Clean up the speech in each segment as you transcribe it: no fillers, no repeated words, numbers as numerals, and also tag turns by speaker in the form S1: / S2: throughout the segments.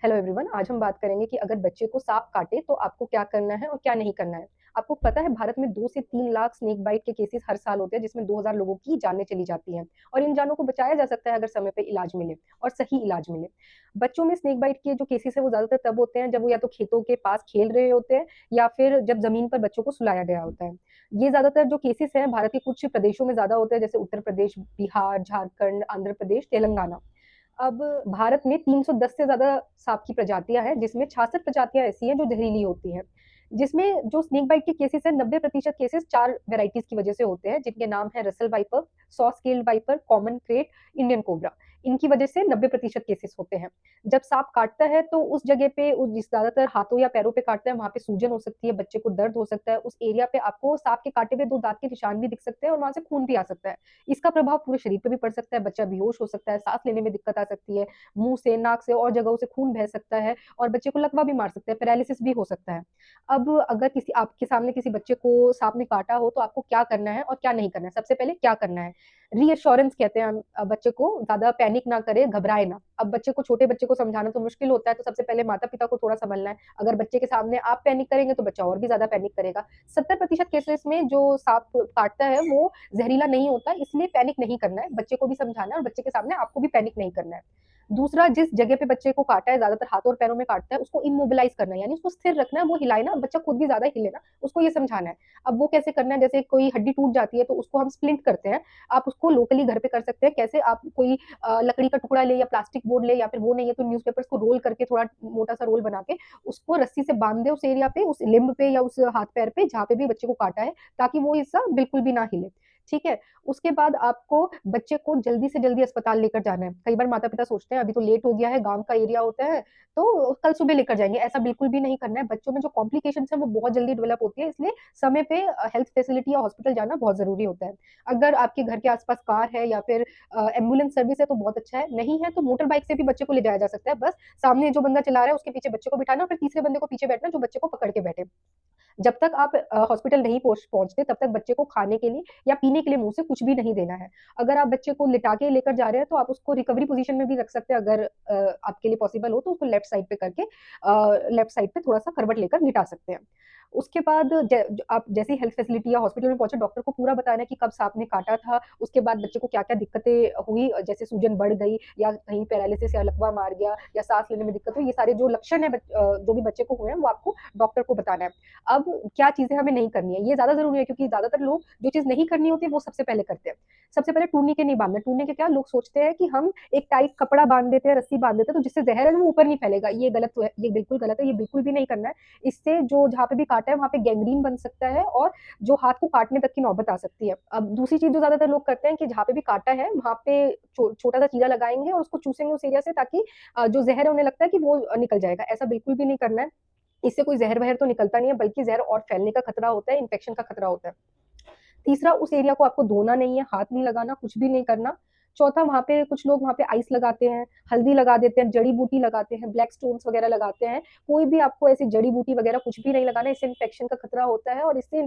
S1: Hello everyone, आज हम बात करेंगे कि अगर बच्चे को सांप काटे तो आपको क्या करना है और क्या नहीं करना है। आपको पता है भारत में 2 से 3 लाख स्नेक बाइट के केसेस हर साल होते हैं जिसमें 2000 लोगों की जानें चली जाती हैं और इन जानों को बचाया जा सकता है अगर समय पे इलाज मिले और सही इलाज मिले। बच्चों में स्नेक बाइट के जो केसेस है वो ज़्यादातर तब होते हैं जब वो या तो खेतों के पास खेल रहे होते हैं या फिर जब ज़मीन पर बच्चों को सुलाया गया होता है। ये ज़्यादातर जो केसेस हैं भारत के कुछ प्रदेशों में ज़्यादा होते हैं जैसे उत्तर प्रदेश, बिहार, झारखंड, आंध्र प्रदेश, तेलंगाना। अब भारत में 310 से ज़्यादा सांप की प्रजातियाँ हैं, जिसमें 66 प्रजातियाँ ऐसी हैं जो ज़हरीली होती हैं। जिसमें जो स्नेक बाइट के केसेस हैं 90% केसेस 4 वैराइटीज़ की वजह से होते हैं, जिनके नाम हैं Russell viper, saw scaled viper, common crate, Indian cobra. इनकी वजह से 90% केसेस होते हैं। जब सांप काटता है तो उस जगह पे जिस ज़्यादातर हाथों या पैरों पे काटता है, वहाँ पे सूजन हो सकती है, बच्चे को दर्द हो सकता है। उस एरिया पे आपको सांप के काटे हुए 2 दाँत के निशान भी दिख सकते हैं और वहाँ से खून भी आ सकता है। इसका प्रभाव पूरे शरीर पे भी पड़ सकता है, बच्चा बेहोश हो सकता है, साँस लेने में दिक्कत आ सकती है, मुँह से, नाक से और जगहों से खून बह सकता है और बच्चे को लकवा भी मार सकता है, पैरालिसिस भी हो सकता है। अब अगर किसी आपके सामने किसी बच्चे को साँप ने काटा हो, तो आपको क्या करना है और क्या नहीं करना है? सबसे पहले क्या करना है? रीअश्योरेंस कहते हैं हम बच्चे को ज़्यादा पैनिक ना करे, घबराए ना। अब बच्चे को छोटे बच्चे को समझाना तो मुश्किल होता है, तो सबसे पहले माता-पिता को थोड़ा सँभलना है। अगर बच्चे के सामने आप पैनिक करेंगे, तो बच्चा और भी ज़्यादा पैनिक करेगा। 70% केसेज़ में जो साँप काटता है, वो ज़हरीला नहीं होता, इसलिए पैनिक नहीं करना है। बच्चे को भी समझाना है और बच्चे के सामने आपको भी पैनिक नहीं करना है। दूसरा, जिस जगह पे बच्चे को काटा है, ज़्यादातर हाथों और पैरों में काटता है, उसको इम्मोबिलाइज़ करना है, यानी उसको स्थिर रखना है, वो हिलाए ना, बच्चा खुद भी ज़्यादा हिले ना, उसको ये समझाना है। अब वो कैसे करना है, जैसे कोई हड्डी टूट जाती है, तो उसको हम स्प्लिंट करते हैं। आप उसको लोकली घर पे कर सकते हैं। कैसे? आप कोई लकड़ी का टुकड़ा ले या प्लास्टिक बोर्ड ले या फिर वो नहीं है तो न्यूज़पेपर्स को रोल करके थोड़ा मोटा-सा रोल बना के उसको रस्सी से बाँध दें उस एरिया पे, उस लिम्ब पे या उस हाथ-पैर पे जहाँ पे भी बच्चे को काटा है, ताकि वो हिस्सा बिल्कुल भी ना हिले। ठीक है? उसके बाद आपको बच्चे को जल्दी से जल्दी अस्पताल लेकर जाना है। कई बार माता-पिता सोचते हैं अभी तो लेट हो गया है, गाँव का एरिया होता है, तो कल सुबह लेकर जाएँगे। ऐसा बिल्कुल भी नहीं करना है। बच्चों में जो कॉम्प्लिकेशंस हैं वो बहुत जल्दी डेवलप होती है, इसलिए समय पे हेल्थ फैसिलिटी या हॉस्पिटल जाना बहुत ज़रूरी होता है। अगर आपके घर के आस-पास कार है या फिर एम्बुलेंस सर्विस है तो बहुत अच्छा है, नहीं है तो मोटर बाइक से भी बच्चे को ले जाया जा सकता है। बस सामने जो बंदा चला रहा है उसके पीछे बच्चे को बिठाना और फिर तीसरे बंदे को पीछे बैठना जो बच्चे को पकड़ के बैठे। जब तक आप हॉस्पिटल नहीं पहुँचते तब तक बच्चे को खाने के लिए या पीने के लिए मुँह से कुछ भी नहीं देना है। अगर आप बच्चे को लिटा के लेकर जा रहे हैं तो आप उसको रिकवरी पोज़ीशन में भी रख सकते हैं अगर आपके लिए पॉसिबल हो तो उसको लेफ्ट साइड पे करके लेफ्ट साइड पे थोड़ा-सा करवट लेकर लिटा सकते हैं। उसके बाद आप जैसे ही हेल्थ फैसिलिटी या हॉस्पिटल में पहुँचे डॉक्टर को पूरा बताना है कि कब सांप ने काटा था, उसके बाद बच्चे को क्या-क्या दिक्कतें हुई जैसे सूजन बढ़ गई या कहीं पैरालिसिस या लकवा मार गया या साँस लेने में दिक्कत हुई, ये सारे जो लक्षण हैं जो भी बच्चे को हुए हैं वो आपको डॉक्टर को बताना है। अब क्या चीज़ें हमें नहीं करनी है, ये ज़्यादा ज़रूरी है क्योंकि ज़्यादातर लोग जो चीज़ नहीं करनी होती है वो सबसे पहले करते हैं। सबसे पहले टूर्निकेट नहीं बाँधना, टूर्निकेट क्या लोग सोचते हैं कि हम एक टाइट कपड़ा बाँध देते हैं, रस्सी बाँध देते हैं तो जिससे ज़हर है वो ऊपर नहीं फैलेगा, ये गलत तो है, ये बिल्कुल गलत है, ये बिल्कुल भी नहीं करना है। इससे जो जहाँ पे भी काटा है वहाँ पे गैंग्रीन बन सकता है और जो हाथ को काटने तक की नौबत आ सकती है। अब दूसरी चीज़ जो ज़्यादातर लोग करते हैं कि जहाँ पे भी काटा है वहाँ पे छोटा-सा चीरा लगाएँगे और उसको चूसेंगे उस एरिया से ताकि जो ज़हर है उन्हें लगता है कि वो निकल जाएगा, ऐसा बिल्कुल भी नहीं करना है। इससे कोई ज़हर-वहर तो निकलता नहीं है, बल्कि ज़हर और फैलने का खतरा होता है, इन्फेक्शन का खतरा होता है। तीसरा उस एरिया को आपको धोना नहीं है, हाथ नहीं लगाना, कुछ भी नहीं करना। चौथा वहाँ पे कुछ लोग वहाँ पे आइस लगाते हैं, हल्दी लगा देते हैं, जड़ी-बूटी लगाते हैं, ब्लैक स्टोन्स वगैरह लगाते हैं। कोई भी आपको ऐसी जड़ी-बूटी वगैरह कुछ भी नहीं लगाना है, इससे इन्फेक्शन का खतरा होता है और इससे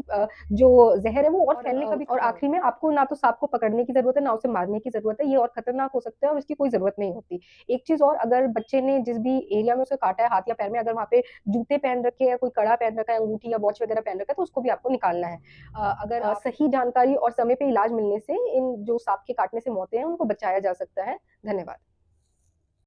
S1: जो ज़हर है वो और फैलने का भी और आखिरी में आपको ना तो सांप को पकड़ने की ज़रूरत है, ना उसे मारने की ज़रूरत है, ये और खतरनाक हो सकता है और इसकी कोई ज़रूरत नहीं होती। एक चीज़ और अगर बच्चे ने जिस भी एरिया में उसे काटा है हाथ या पैर में अगर वहाँ पे जूते पहन रखे हैं, कोई कड़ा पहन रखा है, अंगूठी या वॉच वगैरह पहन रखा है, तो उसको भी आपको निकालना है। अगर सही जानकारी और समय पे इलाज मिलने से इन जो साँप के काटने से मौतें हैं, उनको बचाया जा सकता है। धन्यवाद।